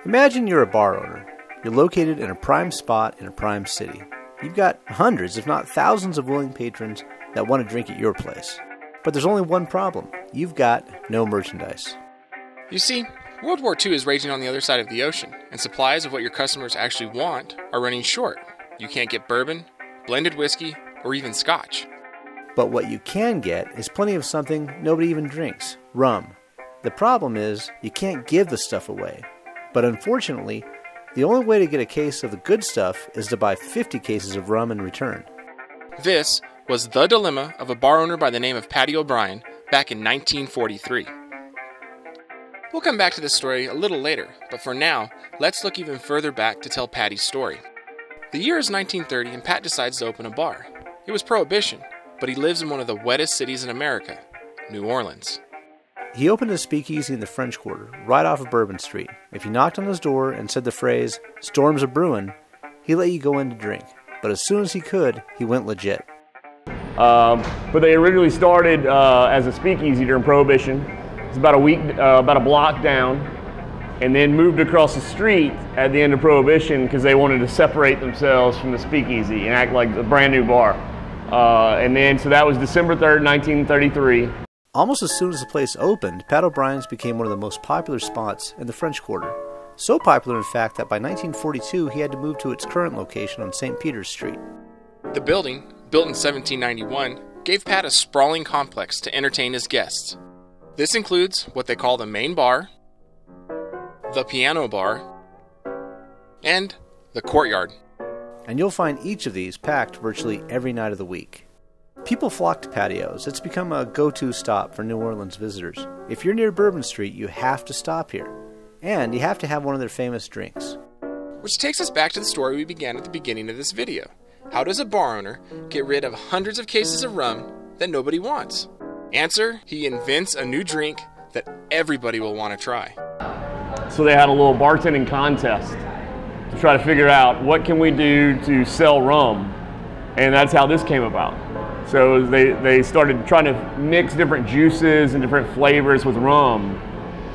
Imagine you're a bar owner. You're located in a prime spot in a prime city. You've got hundreds, if not thousands, of willing patrons that want to drink at your place. But there's only one problem. You've got no merchandise. You see, World War II is raging on the other side of the ocean, and supplies of what your customers actually want are running short. You can't get bourbon, blended whiskey, or even scotch. But what you can get is plenty of something nobody even drinks, rum. The problem is, you can't give the stuff away. But unfortunately, the only way to get a case of the good stuff is to buy 50 cases of rum in return. This was the dilemma of a bar owner by the name of Patty O'Brien back in 1943. We'll come back to this story a little later, but for now, let's look even further back to tell Patty's story. The year is 1930 and Pat decides to open a bar. It was Prohibition, but he lives in one of the wettest cities in America, New Orleans. He opened a speakeasy in the French Quarter, right off of Bourbon Street. If you knocked on his door and said the phrase, "Storms a brewin'," he let you go in to drink. But as soon as he could, he went legit. But they originally started as a speakeasy during Prohibition. It's about a block down, and then moved across the street at the end of Prohibition because they wanted to separate themselves from the speakeasy and act like a brand new bar. So that was December 3rd, 1933. Almost as soon as the place opened, Pat O'Brien's became one of the most popular spots in the French Quarter. So popular, in fact, that by 1942 he had to move to its current location on St. Peter's Street. The building, built in 1791, gave Pat a sprawling complex to entertain his guests. This includes what they call the main bar, the piano bar, and the courtyard. And you'll find each of these packed virtually every night of the week. People flock to patios. It's become a go-to stop for New Orleans visitors. If you're near Bourbon Street, you have to stop here. And you have to have one of their famous drinks. Which takes us back to the story we began at the beginning of this video. How does a bar owner get rid of hundreds of cases of rum that nobody wants? Answer, he invents a new drink that everybody will want to try. So they had a little bartending contest to try to figure out what can we do to sell rum, and that's how this came about. So they started trying to mix different juices and different flavors with rum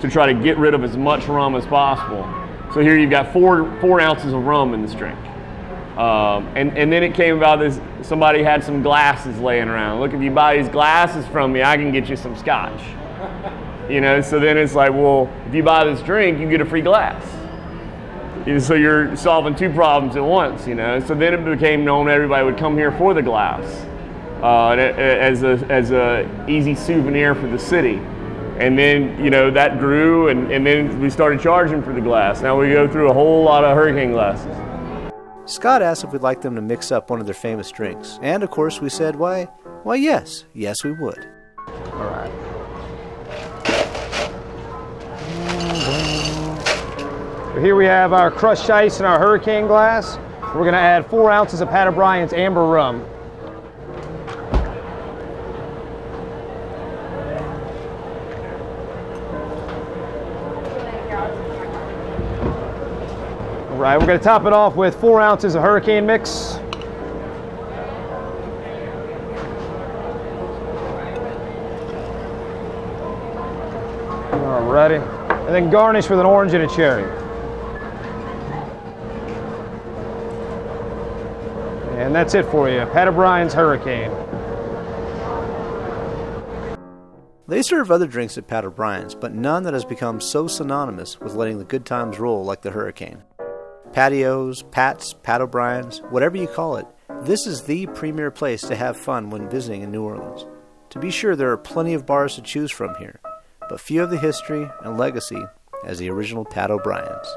to try to get rid of as much rum as possible. So here you've got four ounces of rum in this drink. And then it came about this, somebody had some glasses laying around. Look, if you buy these glasses from me, I can get you some scotch. So then it's like, well, if you buy this drink, you get a free glass. So you're solving two problems at once, So then it became known everybody would come here for the glass as a easy souvenir for the city. And then, that grew, and then we started charging for the glass. Now we go through a whole lot of hurricane glasses. Scott asked if we'd like them to mix up one of their famous drinks. And, of course, we said, why, yes. Yes, we would. All right. So here we have our crushed ice in our hurricane glass. We're going to add 4 ounces of Pat O'Brien's amber rum. All right, we're going to top it off with 4 ounces of hurricane mix. All righty. And then garnish with an orange and a cherry. And that's it for you, Pat O'Brien's Hurricane. They serve other drinks at Pat O'Brien's, but none that has become so synonymous with letting the good times roll like the Hurricane. Patios, Pats, Pat O'Brien's, whatever you call it, this is the premier place to have fun when visiting in New Orleans. To be sure, there are plenty of bars to choose from here, but few have the history and legacy as the original Pat O'Brien's.